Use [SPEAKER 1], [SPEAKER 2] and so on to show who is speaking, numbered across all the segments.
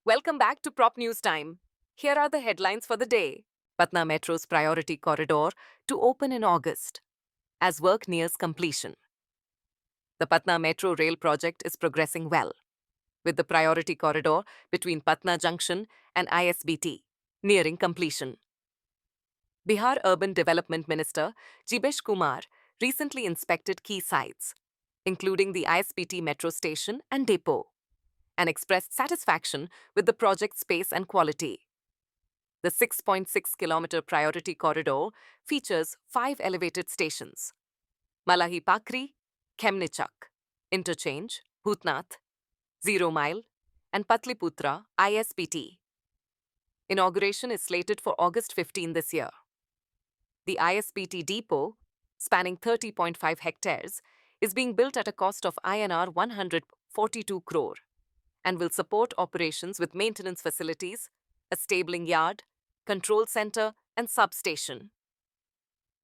[SPEAKER 1] Welcome back to Prop News Time. Here are the headlines for the day. Patna Metro's priority corridor to open in August as work nears completion. The Patna Metro rail project is progressing well, with the priority corridor between Patna Junction and ISBT nearing completion. Bihar Urban Development Minister Jibesh Kumar recently inspected key sites, including the ISBT metro station and depot, and expressed satisfaction with the project's pace and quality. The 6.6-kilometer priority corridor features 5 elevated stations: Malahi Pakri, Khemnichak, Interchange, Bhutnath, Zero Mile, and Patliputra ISBT. Inauguration is slated for August 15 this year. The ISBT depot, spanning 30.5 hectares, is being built at a cost of INR 142 crore and will support operations with maintenance facilities, a stabling yard, control center, and substation.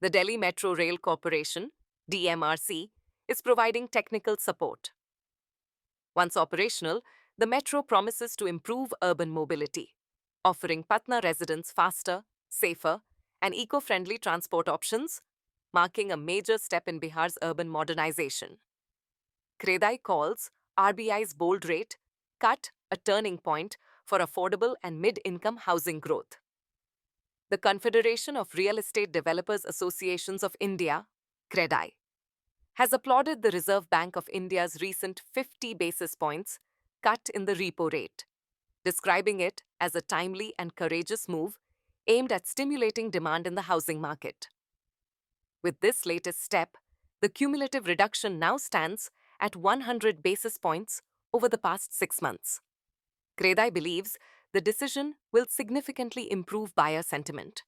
[SPEAKER 1] The Delhi Metro Rail Corporation, DMRC, is providing technical support. Once operational, the metro promises to improve urban mobility, offering Patna residents faster, safer, and eco-friendly transport options, marking a major step in Bihar's urban modernization. Kredai calls RBI's bold rate cut a turning point for affordable and mid-income housing growth. The Confederation of Real Estate Developers Associations of India, CREDAI, has applauded the Reserve Bank of India's recent 50 basis points cut in the repo rate, describing it as a timely and courageous move aimed at stimulating demand in the housing market. With this latest step, the cumulative reduction now stands at 100 basis points over the past 6 months. Kredai believes the decision will significantly improve buyer sentiment,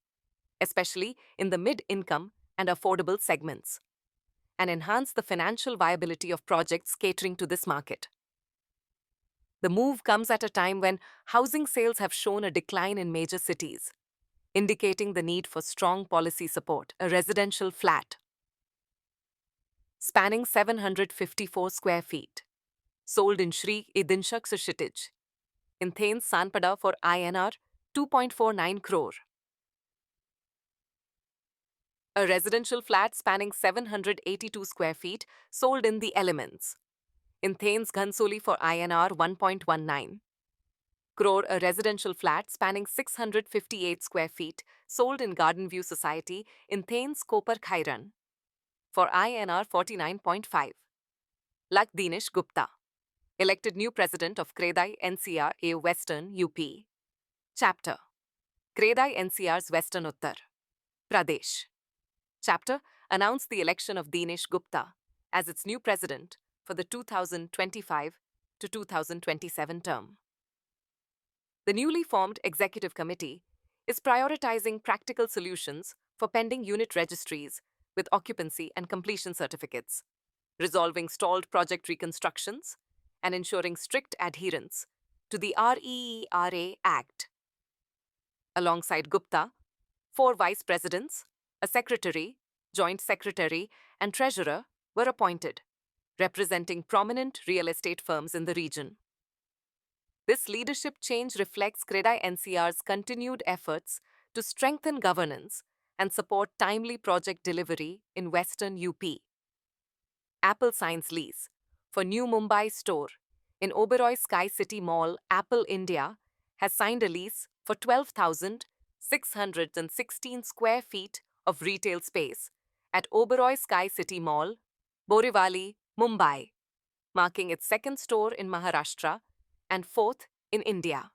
[SPEAKER 1] especially in the mid-income and affordable segments, and enhance the financial viability of projects catering to this market. The move comes at a time when housing sales have shown a decline in major cities, indicating the need for strong policy support. A residential flat spanning 754 square feet, sold in Shri Idinshak Sushitij, in Thanes Sanpada for INR 2.49 crore. A residential flat spanning 782 square feet sold in The Elements, in Thanes Ghansoli for INR 1.19 crore. A residential flat spanning 658 square feet sold in Garden View Society in Thanes Kopar Khairan for INR 49.5 lakh. Dinesh Gupta, elected new president of Kredai NCR Western UP. Chapter: Kredai NCR's Western Uttar Pradesh. Chapter announced the election of Dinesh Gupta as its new president for the 2025 to 2027 term. The newly formed executive committee is prioritizing practical solutions for pending unit registries with occupancy and completion certificates, resolving stalled project reconstructions, and ensuring strict adherence to the RERA Act. Alongside Gupta, 4 vice presidents, a secretary, joint secretary, and treasurer were appointed, representing prominent real estate firms in the region. This leadership change reflects Kredai NCR's continued efforts to strengthen governance and support timely project delivery in Western UP. Apple signs lease for new Mumbai store in Oberoi Sky City Mall. Apple India has signed a lease for 12,616 square feet of retail space at Oberoi Sky City Mall, Borivali, Mumbai, marking its second store in Maharashtra and 4th in India.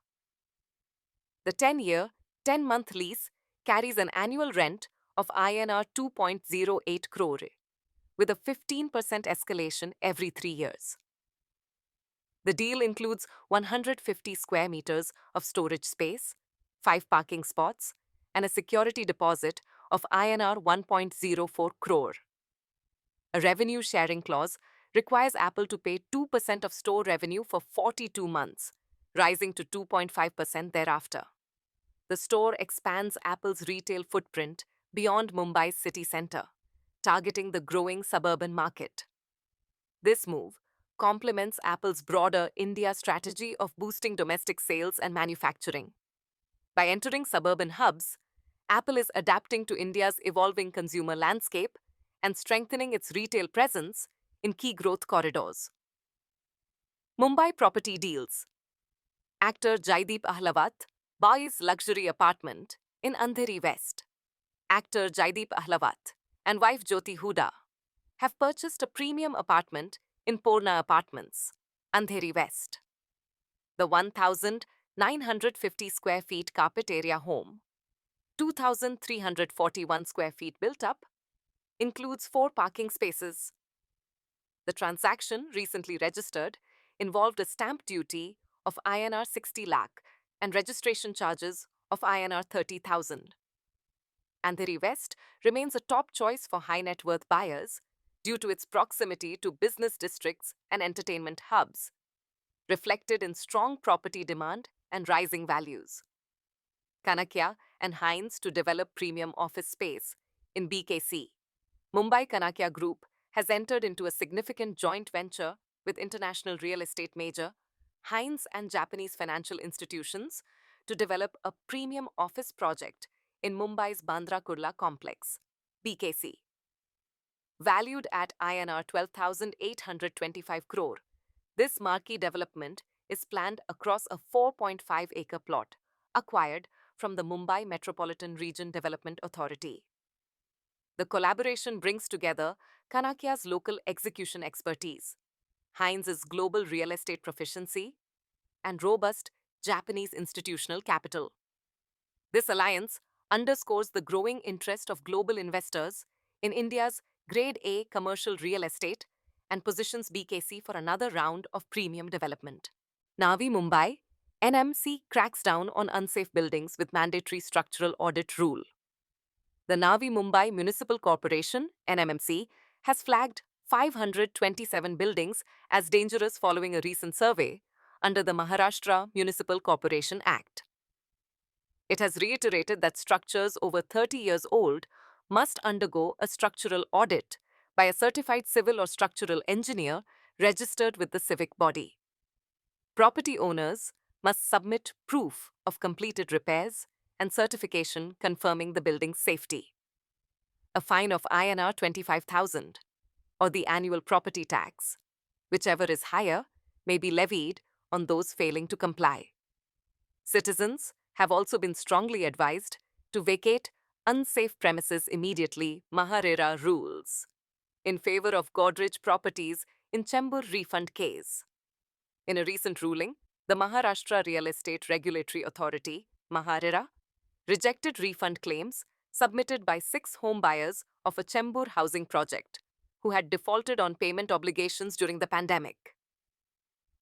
[SPEAKER 1] The 10-year, 10-month lease carries an annual rent of INR 2.08 crore, with a 15% escalation every 3 years. The deal includes 150 square meters of storage space, 5 parking spots, and a security deposit of INR 1.04 crore. A revenue sharing clause requires Apple to pay 2% of store revenue for 42 months, rising to 2.5% thereafter. The store expands Apple's retail footprint beyond Mumbai's city center, targeting the growing suburban market. This move, complements Apple's broader India strategy of boosting domestic sales and manufacturing. By entering suburban hubs, Apple is adapting to India's evolving consumer landscape and strengthening its retail presence in key growth corridors. Mumbai property deals. Actor Jaideep Ahlawat buys luxury apartment in Andheri West. Actor Jaideep Ahlawat and wife Jyoti Huda have purchased a premium apartment in Purna Apartments, Andheri West. The 1,950 square feet carpet area home, 2,341 square feet built up, includes 4 parking spaces. The transaction, recently registered, involved a stamp duty of INR 60 lakh and registration charges of INR 30,000. Andheri West remains a top choice for high net worth buyers due to its proximity to business districts and entertainment hubs, reflected in strong property demand and rising values. Kanakya and Hines to develop premium office space in BKC. Mumbai Kanakya Group has entered into a significant joint venture with international real estate major Hines and Japanese financial institutions to develop a premium office project in Mumbai's Bandra Kurla complex, BKC. Valued at INR 12,825 crore, this marquee development is planned across a 4.5-acre plot acquired from the Mumbai Metropolitan Region Development Authority. The collaboration brings together Kanakya's local execution expertise, Hines' global real estate proficiency, and robust Japanese institutional capital. This alliance underscores the growing interest of global investors in India's Grade A commercial real estate and positions BKC for another round of premium development. Navi Mumbai, NMC cracks down on unsafe buildings with mandatory structural audit rule. The Navi Mumbai Municipal Corporation, NMMC, has flagged 527 buildings as dangerous following a recent survey under the Maharashtra Municipal Corporation Act. It has reiterated that structures over 30 years old must undergo a structural audit by a certified civil or structural engineer registered with the civic body. Property owners must submit proof of completed repairs and certification confirming the building's safety. A fine of INR 25,000 or the annual property tax, whichever is higher, may be levied on those failing to comply. Citizens have also been strongly advised to vacate unsafe premises immediately, Maharera rules, in favor of Godrej Properties in Chembur refund case. In a recent ruling, the Maharashtra Real Estate Regulatory Authority, Maharera, rejected refund claims submitted by 6 home buyers of a Chembur housing project who had defaulted on payment obligations during the pandemic.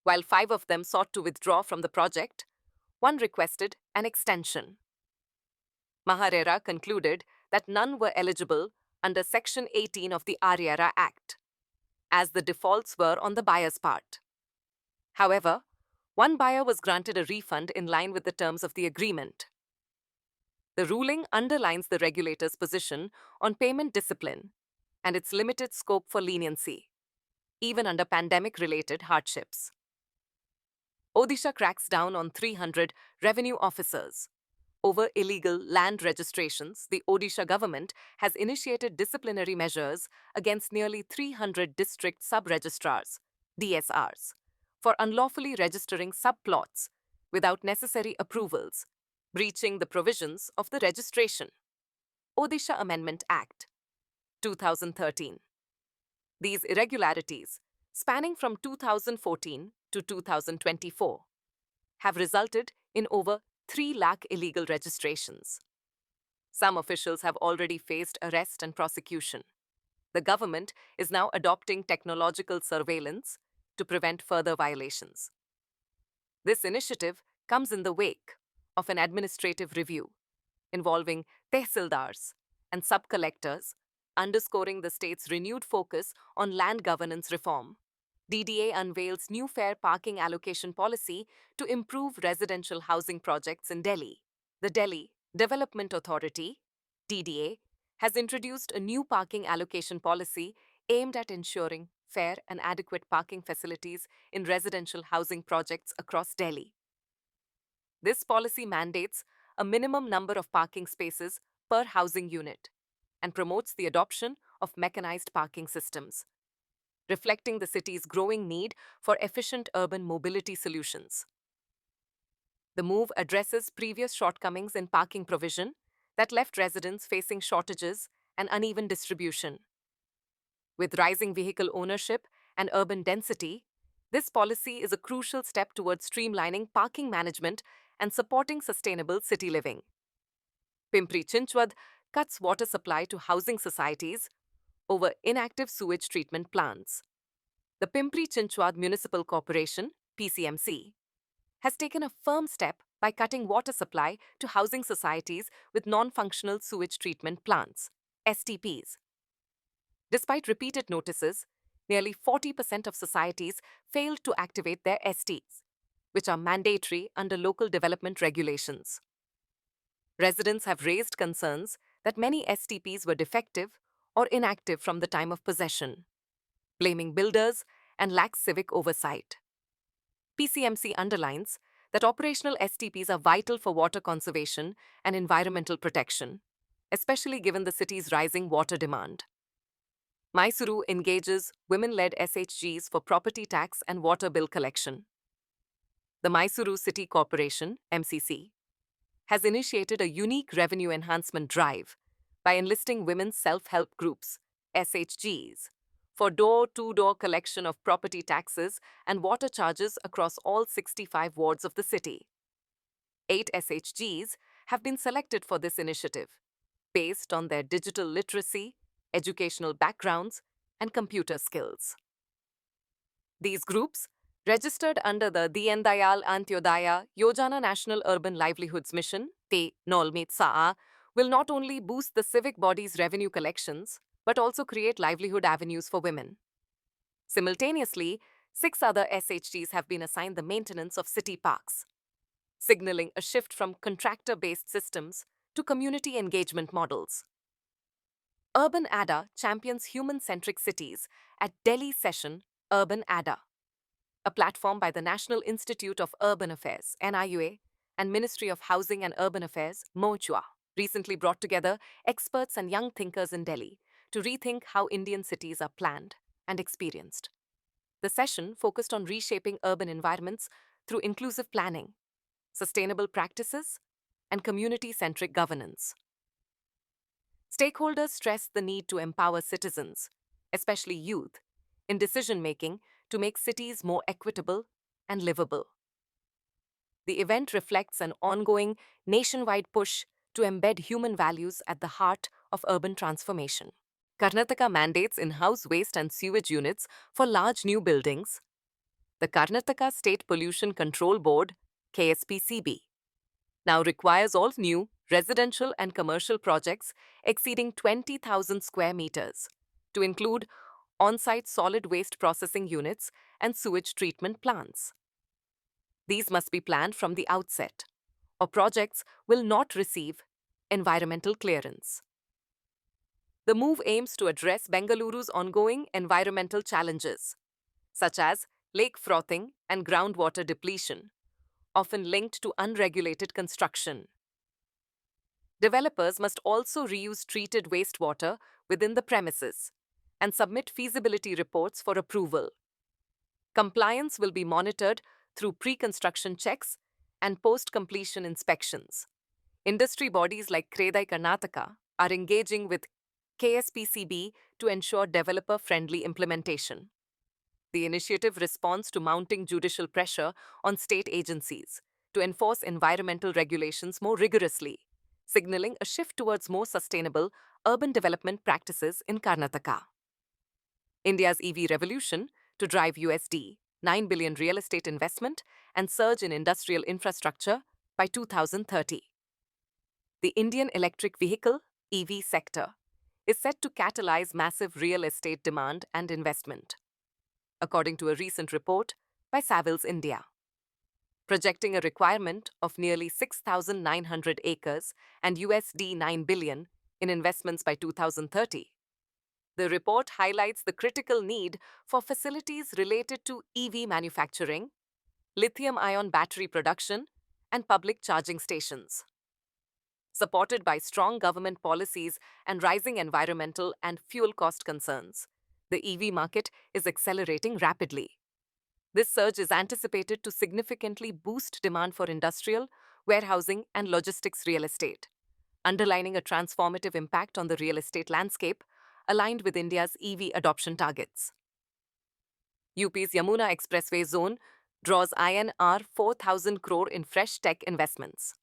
[SPEAKER 1] While 5 of them sought to withdraw from the project, one requested an extension. Maharera concluded that none were eligible under Section 18 of the Aryara Act, as the defaults were on the buyer's part. However, one buyer was granted a refund in line with the terms of the agreement. The ruling underlines the regulator's position on payment discipline and its limited scope for leniency, even under pandemic-related hardships. Odisha cracks down on 300 revenue officers. Over illegal land registrations, the Odisha government has initiated disciplinary measures against nearly 300 district sub-registrars, DSRs, for unlawfully registering subplots without necessary approvals, breaching the provisions of the Registration Odisha Amendment Act, 2013. These irregularities, spanning from 2014 to 2024, have resulted in over 3 lakh illegal registrations. Some officials have already faced arrest and prosecution. The government is now adopting technological surveillance to prevent further violations. This initiative comes in the wake of an administrative review involving tehsildars and sub-collectors, underscoring the state's renewed focus on land governance reform. DDA unveils new fair parking allocation policy to improve residential housing projects in Delhi. The Delhi Development Authority, DDA, has introduced a new parking allocation policy aimed at ensuring fair, and adequate parking facilities in residential housing projects across Delhi. This policy mandates a minimum number of parking spaces per housing unit and promotes the adoption of mechanized parking systems, reflecting the city's growing need for efficient urban mobility solutions. The move addresses previous shortcomings in parking provision that left residents facing shortages and uneven distribution. With rising vehicle ownership and urban density, this policy is a crucial step towards streamlining parking management and supporting sustainable city living. Pimpri Chinchwad cuts water supply to housing societies over inactive sewage treatment plants. The Pimpri Chinchwad Municipal Corporation, PCMC, has taken a firm step by cutting water supply to housing societies with non-functional sewage treatment plants, STPs. Despite repeated notices, nearly 40% of societies failed to activate their STs, which are mandatory under local development regulations. Residents have raised concerns that many STPs were defective or inactive from the time of possession, blaming builders and lax civic oversight. PCMC underlines that operational STPs are vital for water conservation and environmental protection, especially given the city's rising water demand. Mysuru engages women-led SHGs for property tax and water bill collection. The Mysuru City Corporation, MCC, has initiated a unique revenue enhancement drive by enlisting women's self-help groups, SHGs, for door-to-door collection of property taxes and water charges across all 65 wards of the city. 8 SHGs have been selected for this initiative, based on their digital literacy, educational backgrounds, and computer skills. These groups, registered under the Deen Dayal Antyodaya Yojana National Urban Livelihoods Mission, Te Nolmeet Saa, will not only boost the civic body's revenue collections, but also create livelihood avenues for women. Simultaneously, 6 other SHGs have been assigned the maintenance of city parks, signaling a shift from contractor-based systems to community engagement models. Urban Adda champions human-centric cities at Delhi Session Urban Adda, a platform by the National Institute of Urban Affairs, NIUA, and Ministry of Housing and Urban Affairs, MoHUA, recently brought together experts and young thinkers in Delhi to rethink how Indian cities are planned and experienced. The session focused on reshaping urban environments through inclusive planning, sustainable practices, and community-centric governance. Stakeholders stressed the need to empower citizens, especially youth, in decision-making to make cities more equitable and livable. The event reflects an ongoing nationwide push to embed human values at the heart of urban transformation. Karnataka mandates in-house waste and sewage units for large new buildings. The Karnataka State Pollution Control Board, KSPCB, now requires all new residential and commercial projects exceeding 20,000 square meters to include on-site solid waste processing units and sewage treatment plants. These must be planned from the outset, or projects will not receive environmental clearance. The move aims to address Bengaluru's ongoing environmental challenges, such as lake frothing and groundwater depletion, often linked to unregulated construction. Developers must also reuse treated wastewater within the premises and submit feasibility reports for approval. Compliance will be monitored through pre-construction checks and post-completion inspections. Industry bodies like Kredai Karnataka are engaging with KSPCB to ensure developer-friendly implementation. The initiative responds to mounting judicial pressure on state agencies to enforce environmental regulations more rigorously, signaling a shift towards more sustainable urban development practices in Karnataka. India's EV revolution to drive USD 9 billion real estate investment and surge in industrial infrastructure by 2030. The Indian electric vehicle EV sector is set to catalyze massive real estate demand and investment, according to a recent report by Savills India, projecting a requirement of nearly 6,900 acres and USD 9 billion in investments by 2030. The report highlights the critical need for facilities related to EV manufacturing, lithium-ion battery production, and public charging stations. Supported by strong government policies and rising environmental and fuel cost concerns, the EV market is accelerating rapidly. This surge is anticipated to significantly boost demand for industrial, warehousing, and logistics real estate, underlining a transformative impact on the real estate landscape aligned with India's EV adoption targets. UP's Yamuna Expressway zone draws INR 4,000 crore in fresh tech investments.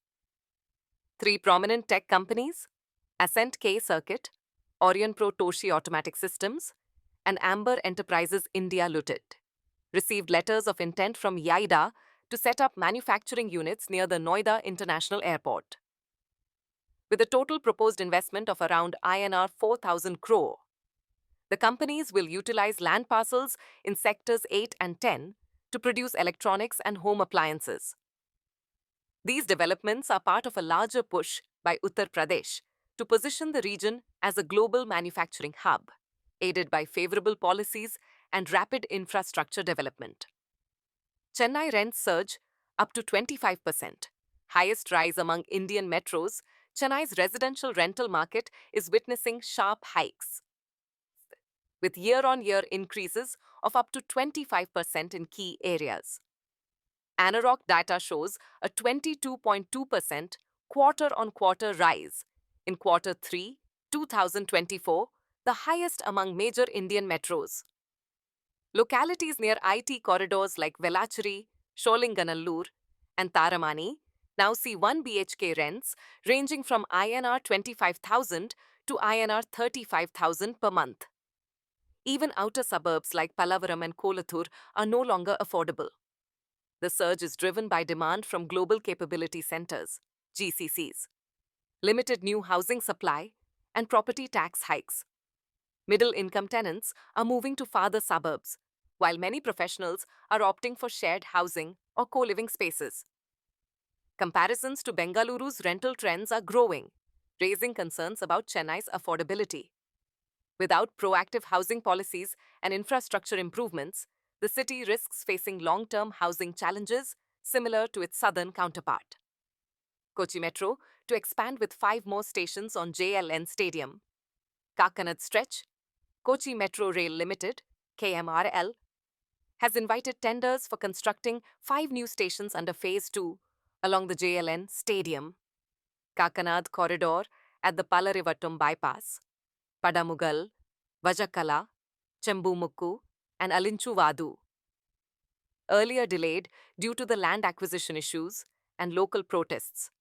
[SPEAKER 1] Three prominent tech companies, Ascent K Circuit, Aurionpro Toshi Automatic Systems, and Amber Enterprises India Limited, received letters of intent from YAIDA to set up manufacturing units near the Noida International Airport. With a total proposed investment of around INR 4,000 crore, the companies will utilize land parcels in sectors 8 and 10 to produce electronics and home appliances. These developments are part of a larger push by Uttar Pradesh to position the region as a global manufacturing hub, aided by favorable policies and rapid infrastructure development. Chennai rents surge up to 25%, highest rise among Indian metros. Chennai's residential rental market is witnessing sharp hikes, with year-on-year increases of up to 25% in key areas. Anarock data shows a 22.2% quarter-on-quarter rise in Q3 2024, the highest among major Indian metros. Localities near IT corridors like Velacheri, Sholinganallur, and Taramani now see 1 BHK rents ranging from INR 25,000 to INR 35,000 per month. Even outer suburbs like Pallavaram and Kolathur are no longer affordable. The surge is driven by demand from Global Capability Centers, GCCs, limited new housing supply, and property tax hikes. Middle-income tenants are moving to farther suburbs, while many professionals are opting for shared housing or co-living spaces. Comparisons to Bengaluru's rental trends are growing, raising concerns about Chennai's affordability. Without proactive housing policies and infrastructure improvements, the city risks facing long-term housing challenges similar to its southern counterpart. Kochi Metro to expand with 5 more stations on JLN Stadium. Kakinada Stretch, Kochi Metro Rail Limited, KMRL, has invited tenders for constructing 5 new stations under Phase 2 along the JLN Stadium. Kakinada Corridor at the Pallarivattum Bypass, Padamugal, Vajakala, Chembumukku, and Alinchuvadu. Earlier delayed due to the land acquisition issues and local protests,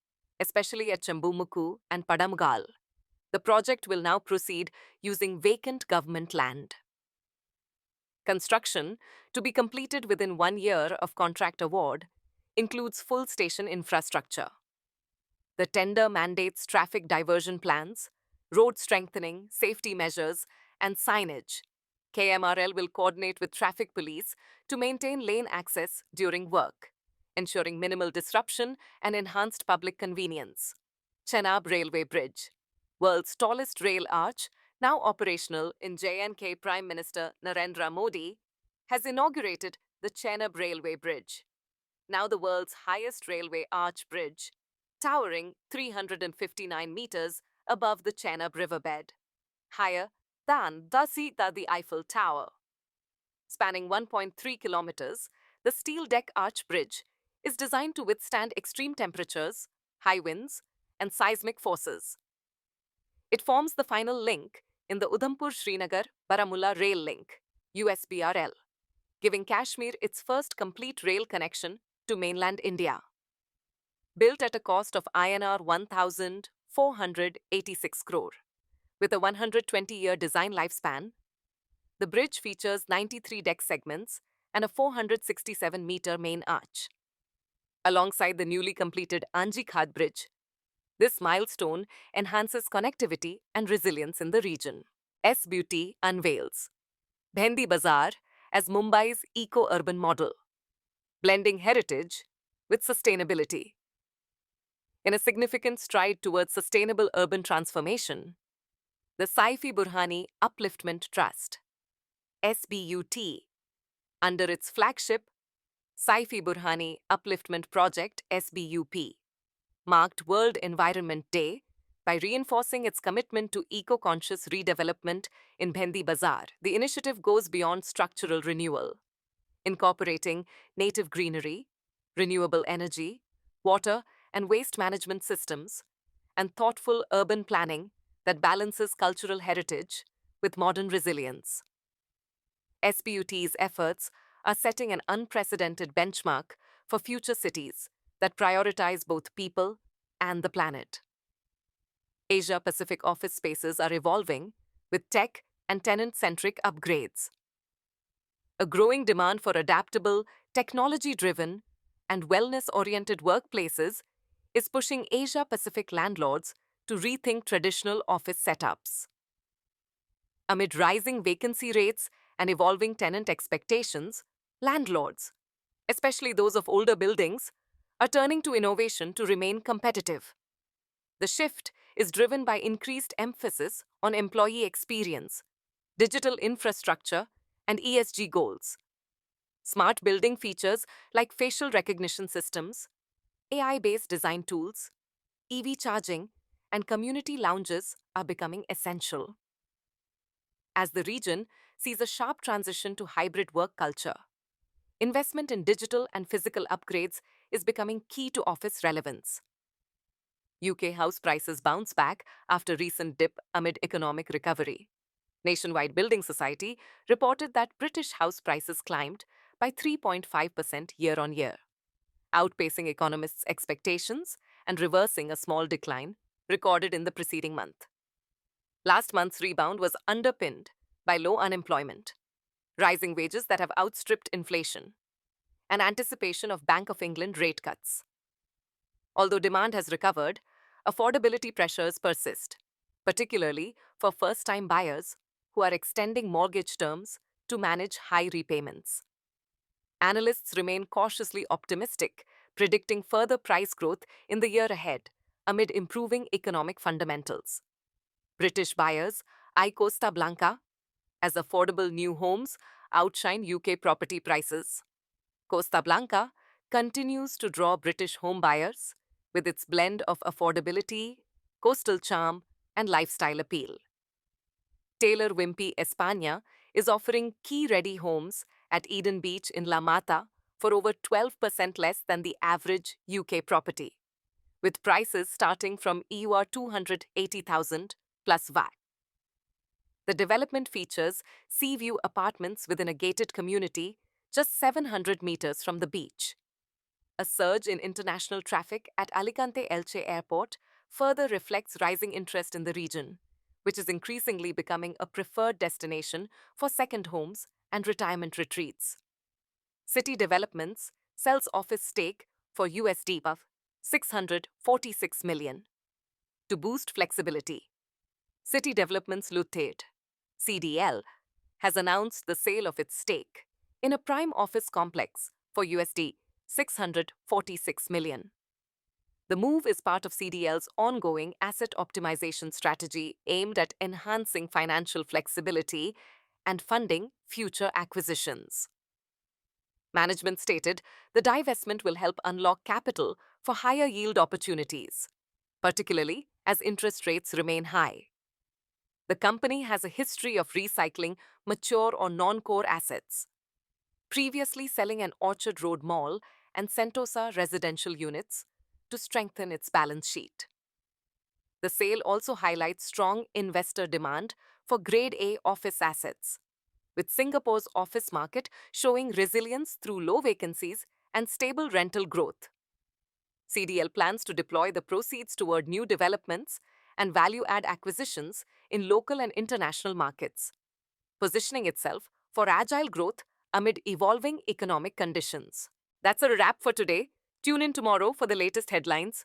[SPEAKER 1] especially at Chembumukku and Padamugal, the project will now proceed using vacant government land. Construction, to be completed within 1 year of contract award, includes full station infrastructure. The tender mandates traffic diversion plans, road strengthening, safety measures, and signage. KMRL will coordinate with traffic police to maintain lane access during work, ensuring minimal disruption and enhanced public convenience. Chenab Railway Bridge, world's tallest rail arch, now operational in J&K, Prime Minister Narendra Modi has inaugurated the Chenab Railway Bridge, now the world's highest railway arch bridge, towering 359 meters above the Chenab riverbed, higher than the Eiffel Tower. Spanning 1.3 kilometers, the steel deck arch bridge is designed to withstand extreme temperatures, high winds, and seismic forces. It forms the final link in the Udhampur-Srinagar-Baramulla Rail Link, USBRL, giving Kashmir its first complete rail connection to mainland India. Built at a cost of INR 1,486 crore, with a 120-year design lifespan, the bridge features 93 deck segments and a 467-meter main arch. Alongside the newly completed Anji-Khad Bridge, this milestone enhances connectivity and resilience in the region. S-Beauty unveils Bhendi Bazaar as Mumbai's eco-urban model, blending heritage with sustainability. In a significant stride towards sustainable urban transformation, The Saifi Burhani Upliftment Trust, SBUT, under its flagship Saifi Burhani Upliftment Project SBUP, marked World Environment Day by reinforcing its commitment to eco-conscious redevelopment in Bhendi Bazaar. The initiative goes beyond structural renewal, incorporating native greenery, renewable energy, water and waste management systems, and thoughtful urban planning that balances cultural heritage with modern resilience. SBUT's efforts are setting an unprecedented benchmark for future cities that prioritize both people and the planet. Asia Pacific office spaces are evolving with tech and tenant-centric upgrades. A growing demand for adaptable, technology-driven, and wellness-oriented workplaces is pushing Asia Pacific landlords to rethink traditional office setups. Amid rising vacancy rates and evolving tenant expectations, landlords, especially those of older buildings, are turning to innovation to remain competitive. The shift is driven by increased emphasis on employee experience, digital infrastructure, and ESG goals. Smart building features like facial recognition systems, AI-based design tools, EV charging, and community lounges are becoming essential. As the region sees a sharp transition to hybrid work culture, investment in digital and physical upgrades is becoming key to office relevance. UK house prices bounce back after recent dip amid economic recovery. Nationwide Building Society reported that British house prices climbed by 3.5% year-on-year, outpacing economists' expectations and reversing a small decline recorded in the preceding month. Last month's rebound was underpinned by low unemployment, rising wages that have outstripped inflation, and anticipation of Bank of England rate cuts. Although demand has recovered, affordability pressures persist, particularly for first-time buyers who are extending mortgage terms to manage high repayments. Analysts remain cautiously optimistic, predicting further price growth in the year ahead amid improving economic fundamentals. British buyers eye Costa Blanca as affordable new homes outshine UK property prices. Costa Blanca continues to draw British home buyers with its blend of affordability, coastal charm, and lifestyle appeal. Taylor Wimpey España is offering key-ready homes at Eden Beach in La Mata for over 12% less than the average UK property, with prices starting from EUR 280,000 plus VAT. The development features sea view apartments within a gated community just 700 meters from the beach. A surge in international traffic at Alicante Elche Airport further reflects rising interest in the region, which is increasingly becoming a preferred destination for second homes and retirement retreats. City Developments sells office stake for USD of $646 million. To boost flexibility, City Developments Limited, CDL, has announced the sale of its stake in a prime office complex for USD $646 million. The move is part of CDL's ongoing asset optimization strategy aimed at enhancing financial flexibility and funding future acquisitions. Management stated the divestment will help unlock capital for higher yield opportunities, particularly as interest rates remain high. The company has a history of recycling mature or non-core assets, previously selling an Orchard Road Mall and Sentosa residential units to strengthen its balance sheet. The sale also highlights strong investor demand for Grade A office assets, with Singapore's office market showing resilience through low vacancies and stable rental growth. CDL plans to deploy the proceeds toward new developments and value-add acquisitions in local and international markets, positioning itself for agile growth amid evolving economic conditions. That's a wrap for today. Tune in tomorrow for the latest headlines.